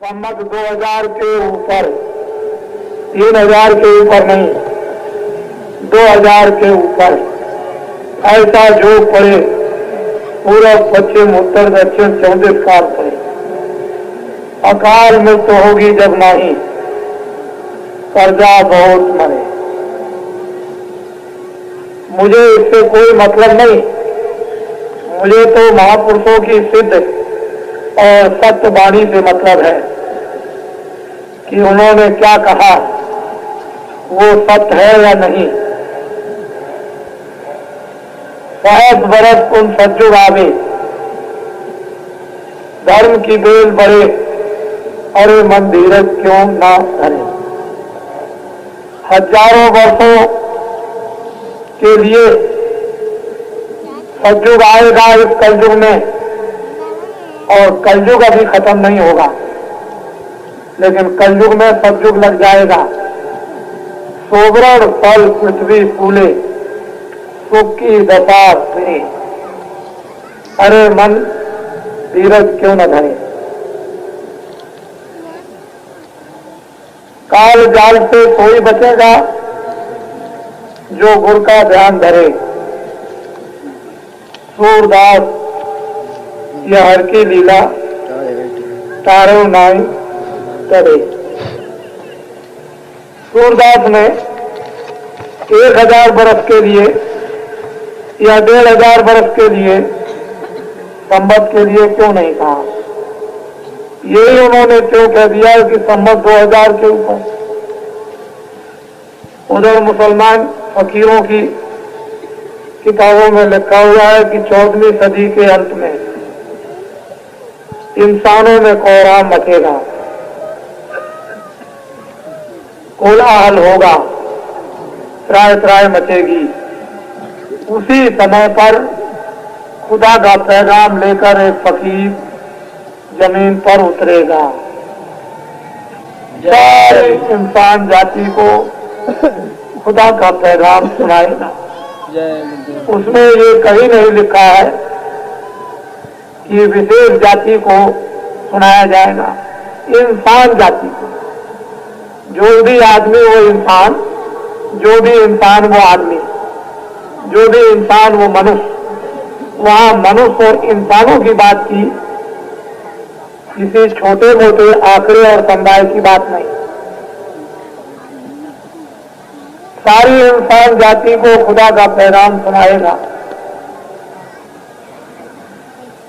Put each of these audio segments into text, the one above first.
सम्मत 2000 के ऊपर, 3000 के ऊपर नहीं, 2000 के ऊपर ऐसा जो पड़े, पूरब पश्चिम उत्तर दक्षिण 34 काल पड़े। अकाल मृत्यु होगी जब नहीं, कर्जा बहुत मरे। मुझे इससे कोई मतलब नहीं, मुझे तो महापुरुषों की सिद्ध और सत्य वाणी से मतलब है कि उन्होंने क्या कहा वो सत्य है या नहीं। 60 बरस उन सज्जुग आवे, धर्म की बेल बढ़े, अरे मन धीरज क्यों ना धरे। हजारों वर्षों के लिए सज्जुग आएगा इस कलयुग में, और कलयुग अभी खत्म नहीं होगा, लेकिन कलयुग में सज्जुग लग जाएगा। सोवरण फल पृथ्वी फूले, सुख की दशा फिरे, अरे मन धीरज क्यों न धरे। काल जाल से कोई बचेगा जो गुरु का ध्यान धरे। सूरदास यह हर की लीला तारो नाई करे। सूरदास ने 1000 बरस के लिए या 1500 बरस के लिए, संवत के लिए क्यों नहीं कहा। यही उन्होंने क्यों कह दिया कि संवत 2000 के ऊपर। उधर मुसलमान फकीरों की किताबों में लिखा हुआ है कि 14वीं सदी के अंत में इंसानों में कोहराम मचेगा, कोलाहल होगा, त्राय त्राय मचेगी। उसी समय पर खुदा का पैगाम लेकर एक फकीर जमीन पर उतरेगा, सारे इंसान जाति को खुदा का पैगाम सुनाएगा। उसमें ये कहीं नहीं लिखा है कि विशेष जाति को सुनाया जाएगा, इंसान जाति को। जो भी आदमी वो इंसान, जो भी इंसान वो आदमी, जो भी इंसान वो मनुष्य। वहां मनुष्य और इंसानों की बात की, किसी छोटे मोटे आंकड़े और समुदाय की बात नहीं। सारी इंसान जाति को खुदा का पैगाम सुनाएगा।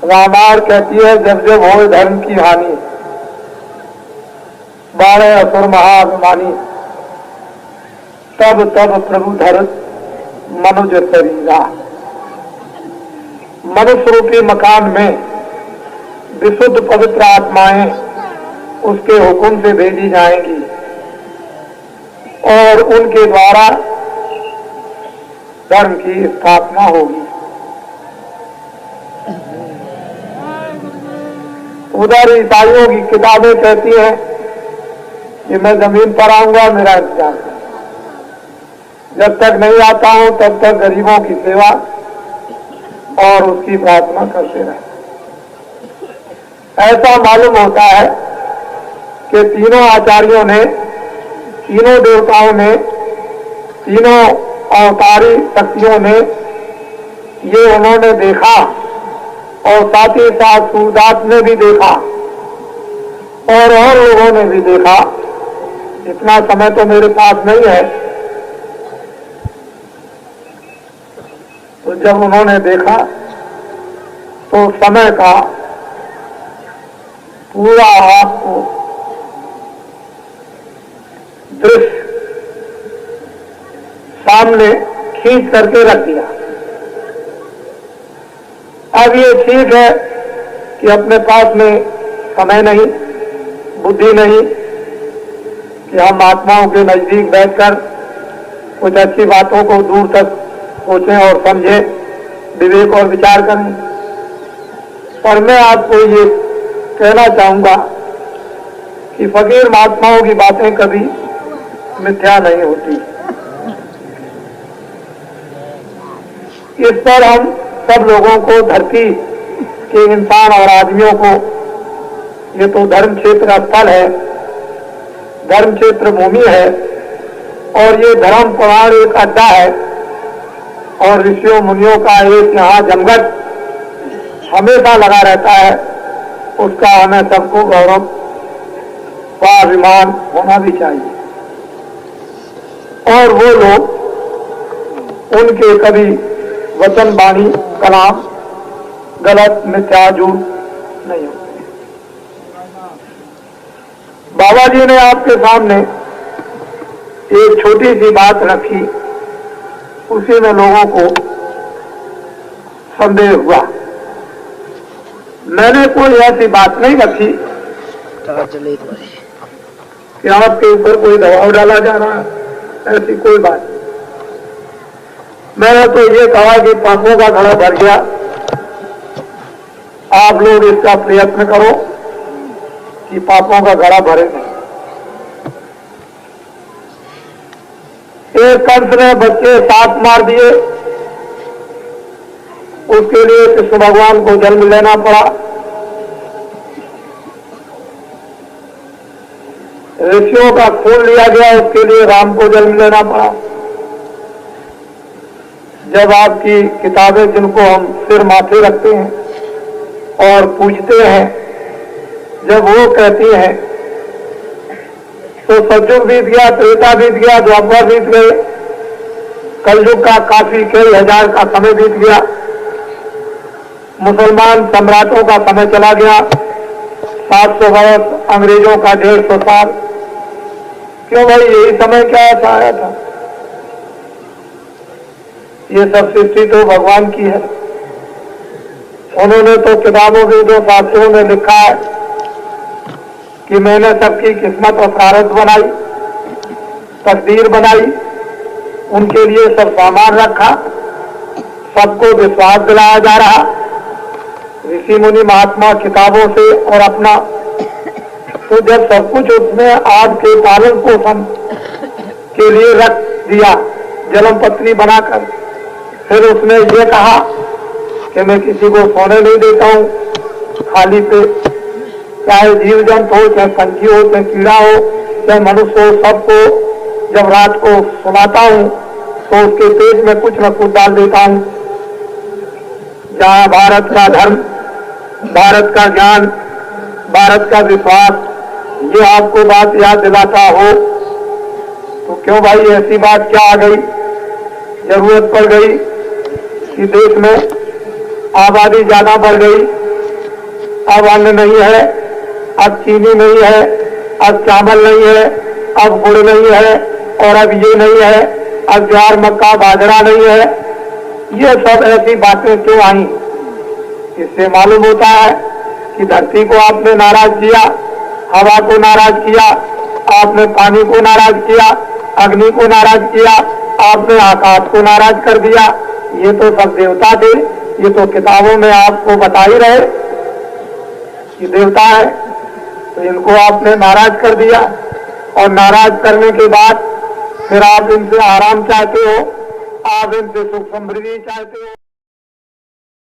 रामायण कहती है जब जब हो धर्म की हानि, बाणे असुर महाअभिमानी, तब तब प्रभु धरत मनुज शरीरा। मनुष्य रूपी मकान में विशुद्ध पवित्र आत्माएं उसके हुक्म से भेजी जाएंगी और उनके द्वारा धर्म की स्थापना होगी। उधर ईसाइयों की किताबें कहती हैं कि मैं जमीन पर आऊंगा, मेरा इंतजार करो। जब तक नहीं आता हूं तब तक गरीबों की सेवा और उसकी प्रार्थना करते रहे। ऐसा मालूम होता है कि तीनों आचार्यों ने, तीनों देवताओं ने, तीनों अवतारी शक्तियों ने ये उन्होंने देखा, और साथ ही साथ सूरदास ने भी देखा और लोगों ने भी देखा। इतना समय तो मेरे पास नहीं है, तो जब उन्होंने देखा तो समय का पूरा आपको दृश्य सामने खींच करके रख दिया। अब ये ठीक है कि अपने पास में समय नहीं, बुद्धि नहीं कि हम आत्माओं के नजदीक बैठकर कुछ अच्छी बातों को दूर तक सोचें और समझें, विवेक और विचार करें। पर मैं आपको ये कहना चाहूंगा कि फकीर महात्माओं की बातें कभी मिथ्या नहीं होती। इस पर हम सब लोगों को, धरती के इंसान और आदमियों को ये तो धर्म क्षेत्र स्थल है, धर्म क्षेत्र भूमि है, और ये धर्म पुराण एक अड्डा है, और ऋषियों मुनियों का एक यहाँ जमघट हमेशा लगा रहता है। उसका हमें सबको गौरव व अभिमान होना भी चाहिए। और वो लोग, उनके कभी वचन वाणी कलाम गलत मिथ्या झूठ नहीं होते। बाबा जी ने आपके सामने एक छोटी सी बात रखी, उसी में लोगों को संदेह हुआ। मैंने कोई ऐसी बात नहीं रखी कि आपके ऊपर कोई दबाव डाला जा रहा है, ऐसी कोई बात नहीं। मैंने तो ये कहा कि पापों का घड़ा भर गया, आप लोग इसका प्रयत्न करो कि पापों का घड़ा भरे नहीं। एक कंस ने बच्चे 7 मार दिए, उसके लिए कृष्ण भगवान को जन्म लेना पड़ा। ऋषियों का खून लिया गया, उसके लिए राम को जन्म लेना पड़ा। जब आपकी किताबें, जिनको हम सिर माथे रखते हैं और पूजते हैं, जब वो कहती हैं तो सतयुग बीत गया, त्रेता बीत गया, द्वापर बीत गए, कलयुग का काफी कई हजार का समय बीत गया, मुसलमान सम्राटों का समय चला गया, 700 वर्ष, अंग्रेजों का 150 साल। क्यों भाई, यही समय क्या ऐसा आया था? ये सब सृष्टि तो भगवान की है। उन्होंने तो किताबों के 2 शास्त्रों में लिखा है कि मैंने सबकी किस्मत और प्रारब्ध बनाई, तकदीर बनाई, उनके लिए सब सामान रखा, सबको विश्वास दिलाया जा रहा। ऋषि मुनि महात्मा किताबों से और अपना, तो जब सब कुछ उसने आपके पालन पोषण के लिए रख दिया, जन्म पत्री बनाकर, फिर उसने ये कहा कि मैं किसी को सोने नहीं देता हूं खाली पे, चाहे जीव जंतु हो, चाहे पंछी हो, चाहे कीड़ा हो, चाहे मनुष्य हो, सबको जब रात को सुलाता हूं तो उसके पेट में कुछ न कुछ डाल देता हूं। जहां भारत का धर्म, भारत का ज्ञान, भारत का विश्वास ये आपको बात याद दिलाता हो, तो क्यों भाई ऐसी बात क्या आ गई, जरूरत पड़ गई कि देश में आबादी ज्यादा बढ़ गई, अब अन्न नहीं है, अब चीनी नहीं है, अब चावल नहीं है, अब गुड़ नहीं है, और अब ये नहीं है, अब ज्वार मक्का बाजरा नहीं है। ये सब ऐसी बातें क्यों आई? इससे मालूम होता है कि धरती को आपने नाराज किया, हवा को नाराज किया, आपने पानी को नाराज किया, अग्नि को नाराज किया, आपने आकाश को नाराज कर दिया। ये तो सब देवता थे, ये तो किताबों में आपको बता ही रहे कि देवता है, तो इनको आपने नाराज कर दिया। और नाराज करने के बाद फिर आप इनसे आराम चाहते हो, आप इनसे सुख समृद्धि चाहते हो।